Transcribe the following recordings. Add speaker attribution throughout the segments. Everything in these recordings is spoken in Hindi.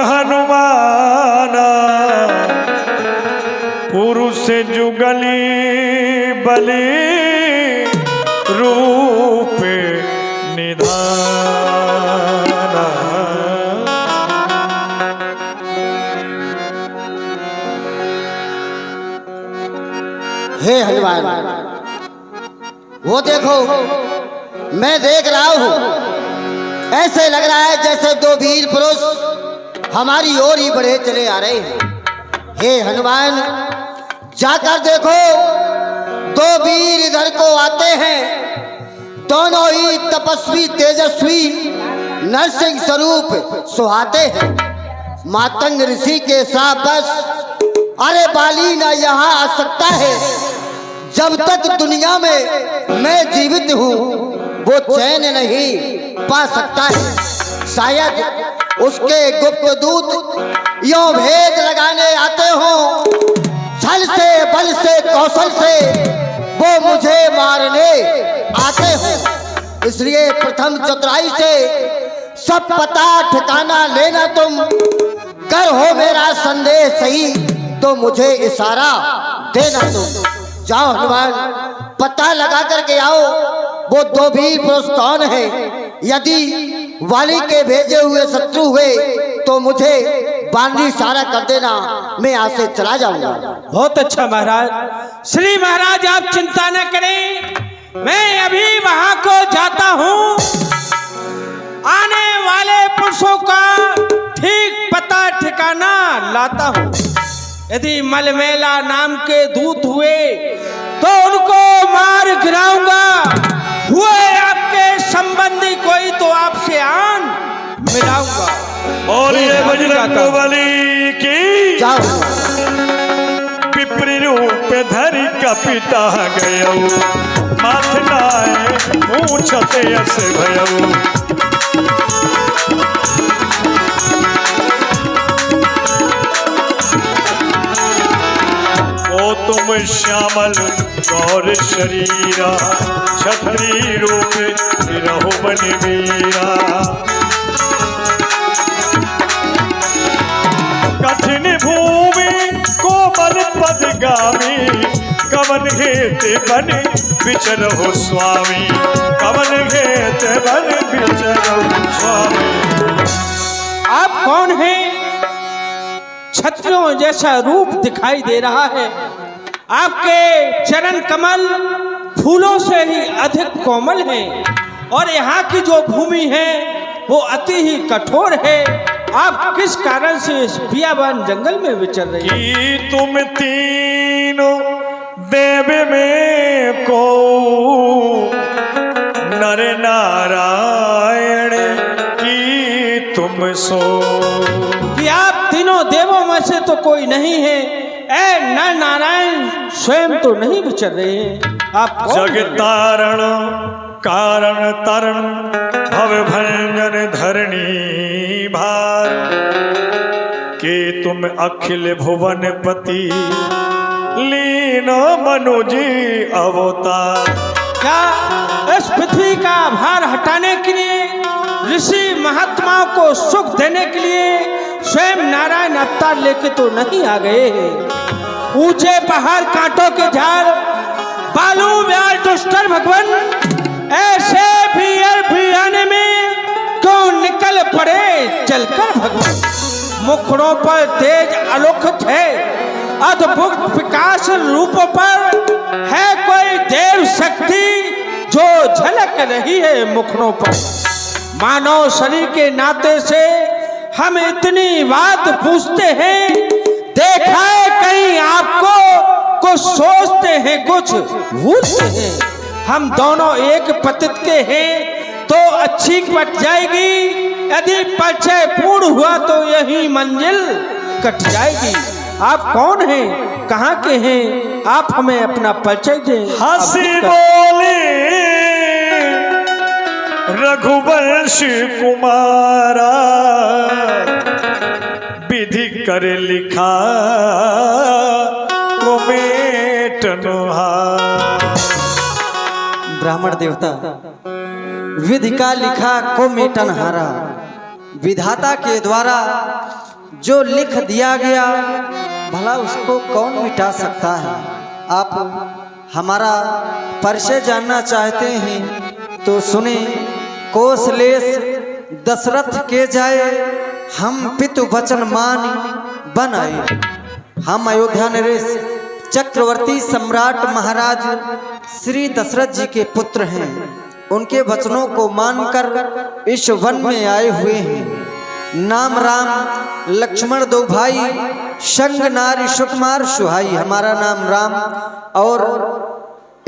Speaker 1: हनुमान पुरुष जुगली बलि रूप निधान।
Speaker 2: हे हनुमान, वो देखो, मैं देख रहा हूं, ऐसे लग रहा है जैसे दो वीर पुरुष हमारी ओर ही बढ़े चले आ रहे हैं। हे हनुमान, जाकर देखो, दो वीर इधर को आते हैं, दोनों ही तपस्वी तेजस्वी नरसिंह स्वरूप सुहाते हैं। मातंग ऋषि के साथ बस अरे बाली ना यहाँ आ सकता है। जब तक दुनिया में मैं जीवित हूँ वो चैन नहीं पा सकता है। शायद उसके गुप्त दूत यो भेद लगाने आते हों, छल से बल से कौशल से वो मुझे मारने आते हों। इसलिए प्रथम चतुराई से सब पता ठिकाना लेना तुम। कर हो मेरा संदेश सही तो मुझे इशारा देना तुम। जाओ हनुमान, पता लगा करके आओ वो दो वीर पुरुष कौन है। यदि वाली के भेजे हुए शत्रु हुए तो मुझे बांधी इशारा कर देना, मैं यहाँ से चला जाऊंगा।
Speaker 3: बहुत अच्छा महाराज। श्री महाराज आप चिंता न करें, मैं अभी वहां को जाता हूँ। आने वाले पुरुषों का ठीक पता ठिकाना लाता हूँ। यदि मलमेला नाम के दूत हुए तो उनको मार गिराऊंगा। हुए आपके संबंधी कोई तो आपसे आन मिलाऊंगा।
Speaker 1: और ये बजरंगबली की पिपरी रूप धरि कपिता गयौ, माथ नाय पूछते अस भयौ। ओ तुम श्यामल गौर शरीरा, छत्री रूप रहो बन वीरा। कठिन भूमि को बल पद गामी, कवन घेत बन विचरहो स्वामी। कवन घेत बन विचरहो स्वामी।
Speaker 3: आप कौन हैं? छत्रियों जैसा रूप दिखाई दे रहा है। आपके चरण कमल फूलों से ही अधिक कोमल हैं और यहाँ की जो भूमि है वो अति ही कठोर है। आप किस कारण से इस बियाबान जंगल में विचर रही हैं?
Speaker 1: कि तुम तीनों देव में को नर नारायण की तुम सो।
Speaker 3: कि आप तीनों देवों में से तो कोई नहीं है। ऐ नर नारायण स्वयं तो नहीं विचर रहे हैं। आप
Speaker 1: जग तारण कारण तरण भव भंजन धरणी भार, के तुम अखिल भुवन पति लीनो मनुजी अवतार।
Speaker 3: क्या इस पृथ्वी का भार हटाने के लिए, ऋषि महात्माओं को सुख देने के लिए स्वयं नारायण अवतार लेके तो नहीं आ गए हैं। ऊंचे पहाड़ कांटों के झाड़ बालू व्याल दुष्टर भगवान ऐसे भी आने में क्यों निकल पड़े चलकर भगवान। मुखड़ों पर तेज अलौकिक है, अद्भुत विकास रूपों पर है कोई देव शक्ति जो झलक रही है मुखड़ों पर। मानव शरीर के नाते से हम इतनी बात पूछते हैं, देखा है कहीं आपको कुछ सोचते हैं कुछ भूलते हैं। हम दोनों एक पतित के हैं तो अच्छी कट जाएगी, यदि परिचय पूर्ण हुआ तो यही मंजिल कट जाएगी। आप कौन हैं, कहाँ के हैं? आप हमें अपना परिचय दें।
Speaker 1: हंसी बोले रघुवंश कुमारा, विधि कर लिखा कुमेटनुहार।
Speaker 2: ब्राह्मण देवता, विधि का लिखा को मेटनहारा, विधाता के द्वारा
Speaker 4: जो लिख दिया गया भला उसको कौन मिटा सकता है। आप हमारा परिचय जानना चाहते हैं तो सुने। कौशलेश दशरथ के जाए, हम पितु वचन मान बन आए। हम अयोध्या नरेश चक्रवर्ती सम्राट महाराज श्री दशरथ जी के पुत्र हैं। उनके वचनों को मानकर इस वन में आए हुए हैं। नाम राम लक्ष्मण दो भाई, संग नारी सुकुमार सुहाई। हमारा नाम राम और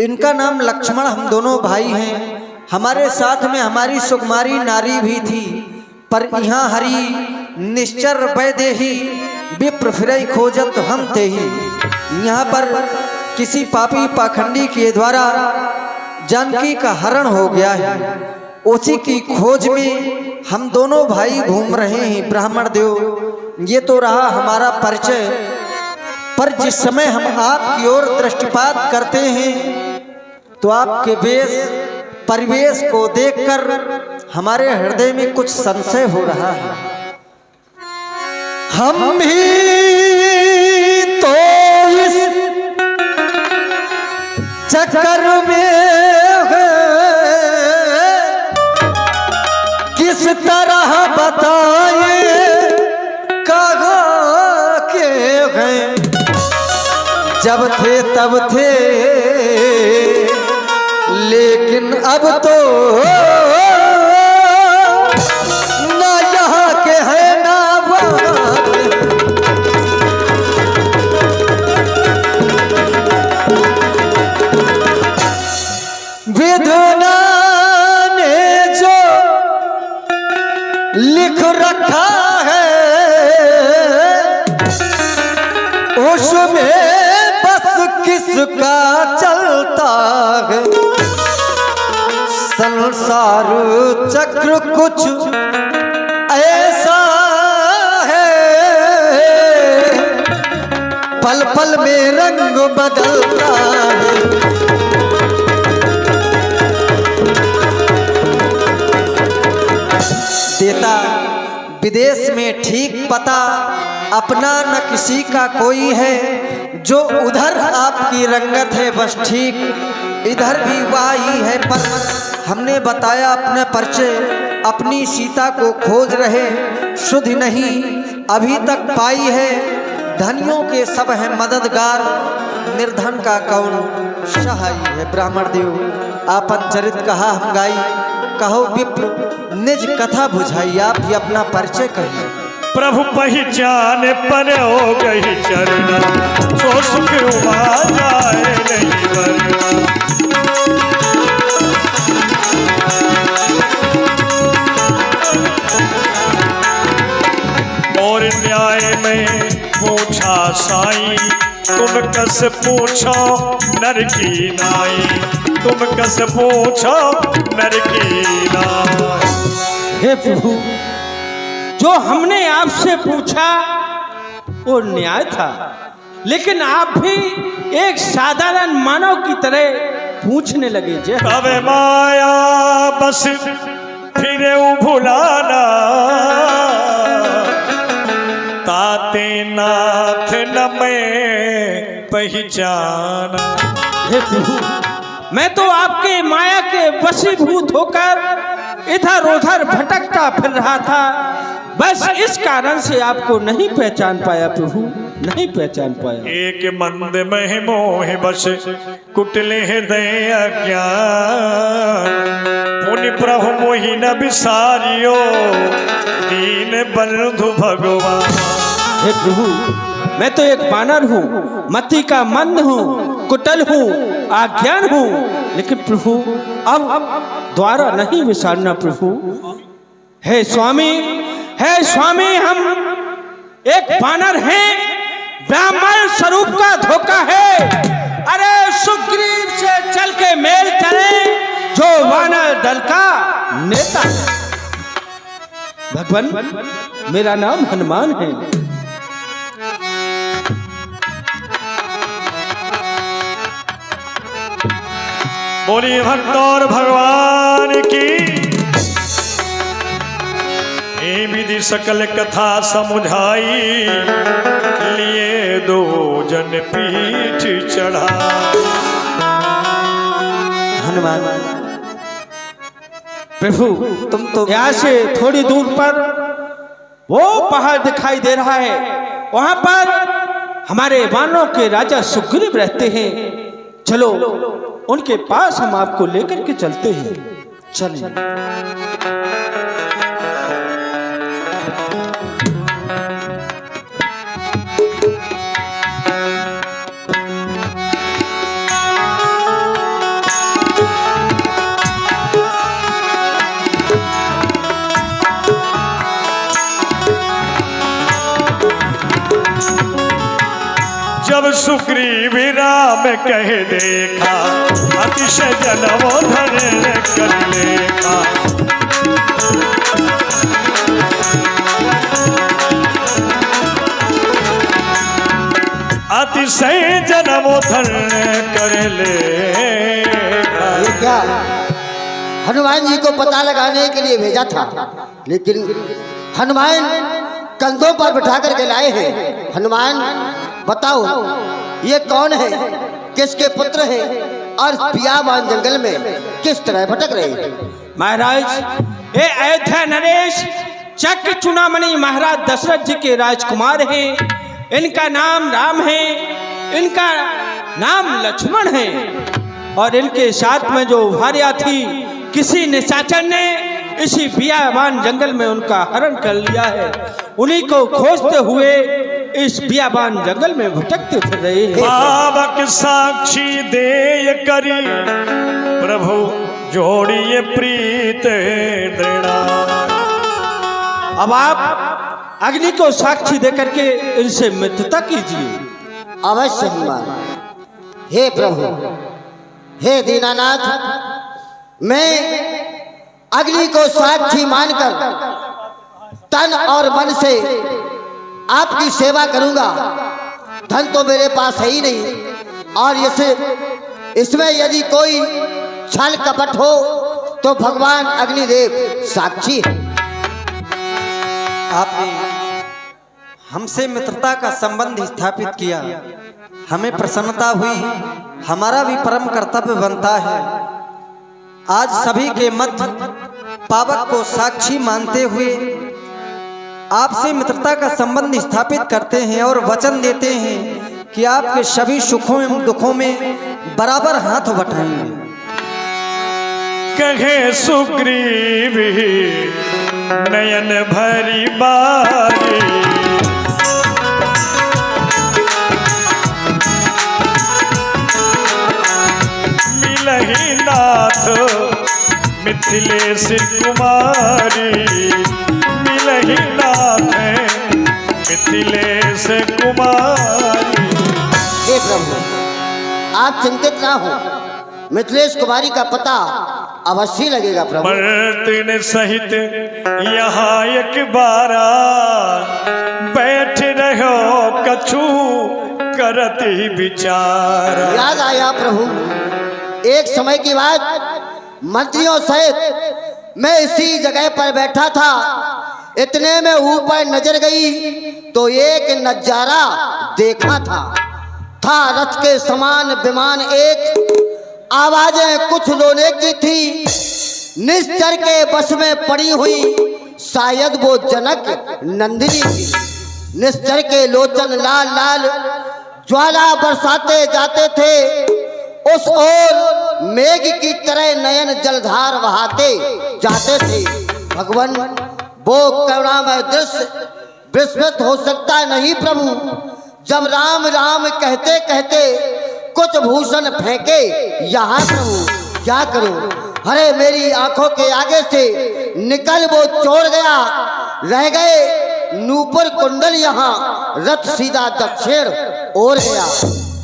Speaker 4: इनका नाम लक्ष्मण, हम दोनों भाई हैं। हमारे साथ में हमारी सुकुमारी नारी भी थी, पर यहाँ हरी निश्चर वैदेही विप्र फिरई खोजत हम ते ही। यहाँ पर किसी पापी पाखंडी के द्वारा जानकी का हरण हो गया है। उसी की खोज में हम दोनों भाई घूम रहे हैं। ब्राह्मण देव, ये तो रहा हमारा परिचय, पर जिस समय हम आपकी ओर दृष्टिपात करते हैं तो आपके वेश परिवेश को देखकर हमारे हृदय में कुछ संशय हो रहा है। हम भी तो इस चक्कर में किस तरह बताए कहाँ के हैं। जब थे तब थे, लेकिन अब तो ना यहाँ के हैं ना वहाँ के। विधना ने जो लिख रखा है उसमें बस किसका चलता है। संसार चक्र कुछ ऐसा है, पल पल में रंग बदलता है। देता विदेश में ठीक पता, अपना न किसी का कोई है। जो उधर आपकी रंगत है बस ठीक, इधर भी वही है। पर हमने बताया अपने परिचय, अपनी सीता को खोज रहे, सुध नहीं अभी तक पाई है। धनियों के सब हैं मददगार, निर्धन का कौन सहाय है। ब्राह्मण देव, आपन चरित कहा हम गाई, कहो विप्र निज कथा बुझाई। आप ही अपना परिचय कहिए।
Speaker 1: प्रभु पहचान पर हो गई चरना, सो सुख उमा जाए नहीं वरना। और न्याय में पूछा साई, तुम कस पूछो नर की नाई, तुम कस पूछो नर की नाई।
Speaker 3: हे प्रभु, जो हमने आपसे पूछा वो न्याय था, लेकिन आप भी एक साधारण मानव की तरह पूछने लगे। जे
Speaker 1: तब माया बस फिर भुलाना, ताते नाथ न मैं पहचाना।
Speaker 3: हे प्रभु, मैं तो आपके माया के वशीभूत होकर इधर उधर भटकता फिर रहा था। बस इस कारण से आपको नहीं पहचान पाया प्रभु, नहीं पहचान पाया।
Speaker 1: एक मंद मह मोह बस कुटले हृदय अज्ञान, पुनि प्रभु मोहि न बिसारियो दीन बंधु भगवान।
Speaker 3: हे प्रभु, मैं तो एक बानर हूँ, मति का मंद हूँ, कुटल हूँ, अज्ञान हूँ, लेकिन प्रभु अब द्वारा नहीं विसारना प्रभु। हे स्वामी, हे स्वामी, हम एक बानर हैं, ब्राह्मण स्वरूप का धोखा है। अरे सुग्रीव से चल के मेल चले, जो वानर दल का नेता। भगवान, मेरा नाम हनुमान है।
Speaker 1: बोलिए भक्त और भगवान की। विधि सकल कथा समुझाई, लिए दो जन पीठ चढ़ा।
Speaker 4: हनुमान
Speaker 3: प्रभु,
Speaker 4: तुम तो
Speaker 3: यहाँ से थोड़ी दूर पर वो पहाड़ दिखाई दे रहा है, वहां पर हमारे वानरों के राजा सुग्रीव रहते हैं। चलो उनके पास हम आपको लेकर के चलते हैं।
Speaker 4: चलें।
Speaker 1: जब सुग्रीव राम कह देखा, अतिशय जनमोधन कर लेखा। अतिशय जनमोधन कर लेखा।
Speaker 2: ये क्या हनुमान जी को पता लगाने के लिए भेजा था, लेकिन हनुमान कंधों पर बिठा करके लाए हैं। हनुमान बताओ ये कौन है, किसके पुत्र है और बियाबान जंगल में किस तरह भटक रहे हैं?
Speaker 3: महाराज, ये अयोध्या नरेश चक्र चूड़ामणि महाराज दशरथ जी के राजकुमार हैं। इनका नाम राम है, इनका नाम लक्ष्मण है, और इनके साथ में जो भार्या थी, किसी निशाचर ने इसी बियाबान जंगल में उनका हरण कर लिया है। उन्हीं को खोजते हुए इस बियाबान जंगल में भटकते फिर रहे हैं।
Speaker 1: पावक साक्षी दे करी, प्रभु जोड़िए प्रीत दृढ़ा।
Speaker 3: अब आप अग्नि को साक्षी देकर के इनसे मित्रता कीजिए।
Speaker 2: अवश्य हनुमान। हे प्रभु, हे दीनानाथ, मैं अग्नि को साक्षी मानकर तन और मन से आपकी सेवा करूंगा। धन तो मेरे पास है ही नहीं, और इसमें यदि कोई छल कपट हो तो भगवान अग्निदेव साक्षी है।
Speaker 4: आपने हमसे मित्रता का संबंध स्थापित किया, हमें प्रसन्नता हुई। हमारा भी परम कर्तव्य बनता है आज सभी के मध्य पावक को साक्षी मानते हुए आपसे मित्रता का संबंध स्थापित करते हैं और वचन देते हैं कि आपके सभी सुखों एवं दुखों में बराबर हाथ बटाएंगे।
Speaker 1: कहे सुग्रीव नयन भरी बारी, मिलहि नाथ मिथिलेश कुमारी, मिलहि नाथ मिथिलेश कुमारी।
Speaker 2: हे प्रभु, आप चिंतित ना हो, मिथिलेश कुमारी का पता अवश्य लगेगा प्रभु।
Speaker 1: मर्तिन सहित यहाँ एक बारा, बैठ रहो कछु करती विचार।
Speaker 2: याद आया प्रभु, एक समय की बात, मंत्रियों सहित मैं इसी जगह पर बैठा था। इतने में ऊपर नजर गई तो एक नजारा देखा था रथ के समान विमान एक, आवाजें कुछ रोने की थी। निश्चर के बस में पड़ी हुई शायद वो जनक नंदिनी थी। निश्चर के लोचन लाल लाल ज्वाला बरसाते जाते थे, उस ओर मेघ की तरह नयन जलधार बहाते जाते थे। भगवान, वो करुणामय दृश्य विस्मृत हो सकता नहीं प्रभु। जब राम राम कहते कहते कुछ भूषण फेंके यहाँ प्रभु, क्या करूं? अरे मेरी आंखों के आगे से निकल वो छोड़ गया, रह गए नूपुर कुंडल यहाँ, रथ सीधा दक्षिण ओर गया।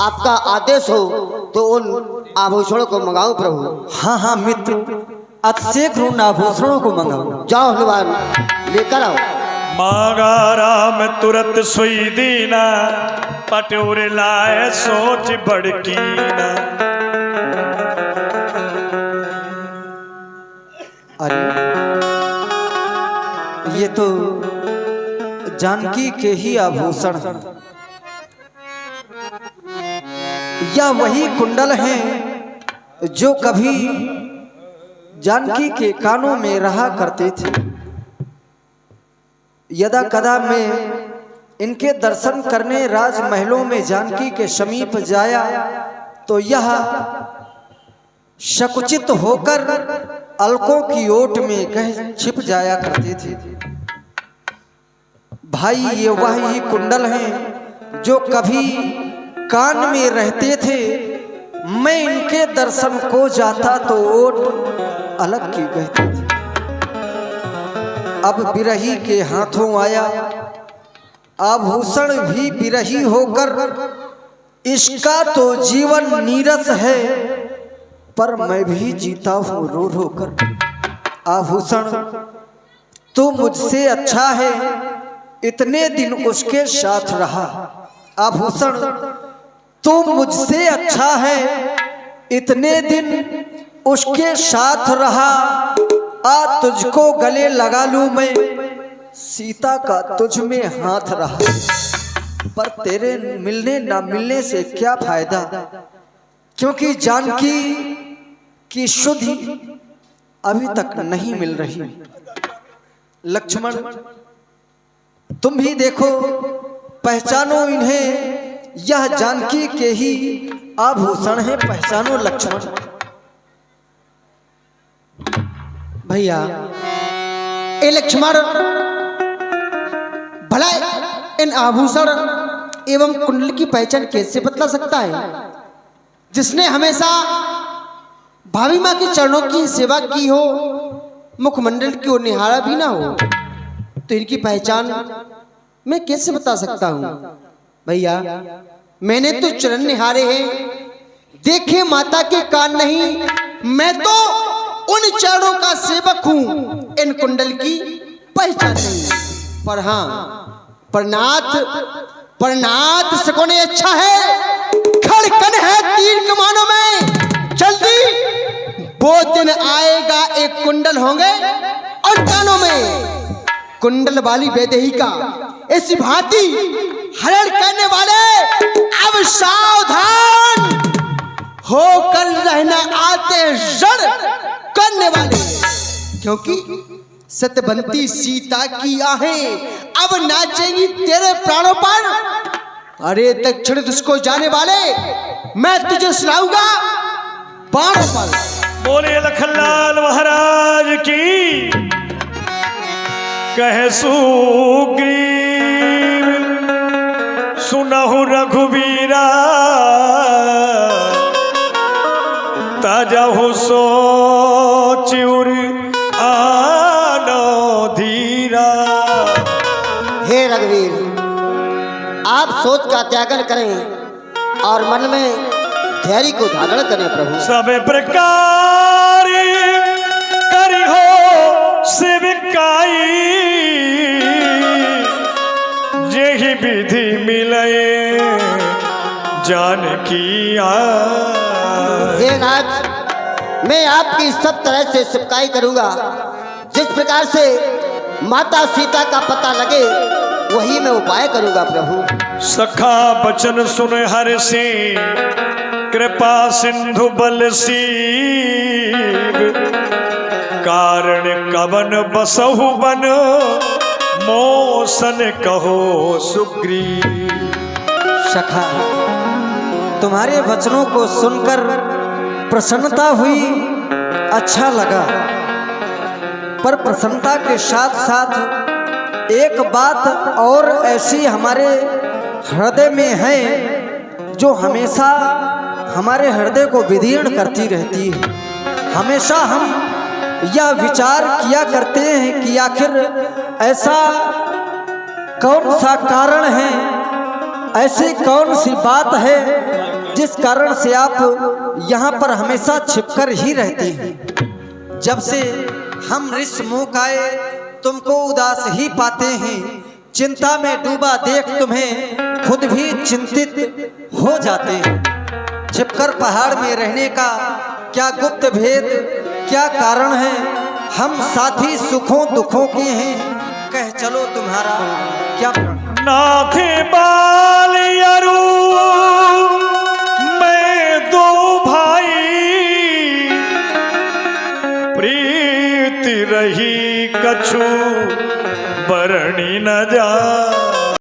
Speaker 2: आपका आदेश हो तो उन आभूषणों को मंगाऊं प्रभु।
Speaker 4: हाँ हाँ मित्र, अतिशीघ्र उन आभूषणों को मंगाओ।
Speaker 2: जाओ हनुमान, लेकर आओ।
Speaker 1: मांगा राम तुरत सुई दीना, पटोर लाए सोच बड़कीना।
Speaker 4: अरे ये तो जानकी के ही आभूषण हैं। या वही कुंडल हैं जो कभी जानकी के कानों में रहा करते थे। यदा कदा मैं इनके दर्शन करने राजमहलों में जानकी के समीप जाया तो यह शकुचित होकर अलकों की ओट में कह छिप जाया करते थे। भाई ये वही कुंडल हैं जो कभी कान में रहते थे। मैं इनके दर्शन को जाता तो ओट अलग की कहती थी। अब बिरही के हाथों आया आभूषण भी बिरही होकर, इसका तो जीवन नीरस है पर मैं भी जीता हूँ रो रो कर। आभूषण तू मुझसे अच्छा है, इतने दिन उसके साथ रहा। आभूषण तू मुझसे अच्छा है, इतने दिन उसके साथ रहा। आ तुझको गले लगा लूं मैं, सीता का तुझ में हाथ रहा। पर तेरे मिलने ना मिलने से क्या फायदा, क्योंकि जानकी की शुद्धि अभी तक नहीं मिल रही। लक्ष्मण तुम भी देखो, पहचानो इन्हें, यह जानकी के ही आभूषण है। पहचानो लक्ष्मण।
Speaker 3: भैया ए लक्ष्मण, भला इन आभूषण एवं कुंडल की पहचान कैसे बतला सकता है, जिसने हमेशा भाभी माँ के चरणों की सेवा की हो, मुखमंडल की ओर निहारा भी ना हो, तो इनकी पहचान मैं कैसे बता सकता हूँ। भैया मैंने तो चरण निहारे हैं, देखे माता के कान नहीं। मैं तो उन चरणों का सेवक हूँ, इन कुंडल की पहचान नहीं। पर हाँ, परनाथ सकोने अच्छा है, खड़कन है तीर कमानों में। जल्दी वो दिन आएगा, एक कुंडल होंगे और कानों में कुंडल वाली वैदेही का ऐसी भांति हरण करने वाले। अब सावधान होकर रहना, आते जड़ करने वाले, क्योंकि सत्यवंती सीता की आहें अब नाचेंगी तेरे प्राणों पर। अरे दक्षिण दिश को जाने वाले, मैं तुझे सुनाऊंगा बाणों पर।
Speaker 1: बोले लखनलाल महाराज की। कह सुग्रीव सुनहु रघुवीरा, ताजहु सोचिउर आनो धीरा।
Speaker 2: हे रघुवीर, आप सोच का त्यागन करें और मन में धैर्य को धारण करें। प्रभु
Speaker 1: सब प्रकार करी हो सेविकाई, जेहि विधि मिले जानकी आई।
Speaker 2: हे नाथ, मैं आपकी सब तरह से सेवकाई करूंगा। जिस प्रकार से माता सीता का पता लगे वही मैं उपाय करूंगा। प्रभु
Speaker 1: सखा बचन सुन हर से, कृपा सिंधु बल सीब। कारण कवन बसहु बन, मोसन कहो सुग्रीव।
Speaker 4: सखा तुम्हारे वचनों को सुनकर प्रसन्नता हुई, अच्छा लगा। पर प्रसन्नता के साथ साथ एक बात और ऐसी हमारे हृदय में है जो हमेशा हमारे हृदय को विदीर्ण करती रहती है। हमेशा हम यह विचार किया करते हैं कि आखिर ऐसा कौन सा कारण है, ऐसी कौन सी बात है जिस कारण से आप यहाँ पर हमेशा छिपकर ही रहते हैं। जब से हम ऋष मुख आए तुमको उदास ही पाते हैं, चिंता में डूबा देख तुम्हें खुद भी चिंतित हो जाते हैं। छिपकर पहाड़ में रहने का क्या गुप्त भेद, क्या कारण है? हम साथी सुखों दुखों के हैं, चलो तुम्हारा क्या प्रण?
Speaker 1: नाथे बाल अरु मैं दो भाई प्रीति रही कछु बरणी न जा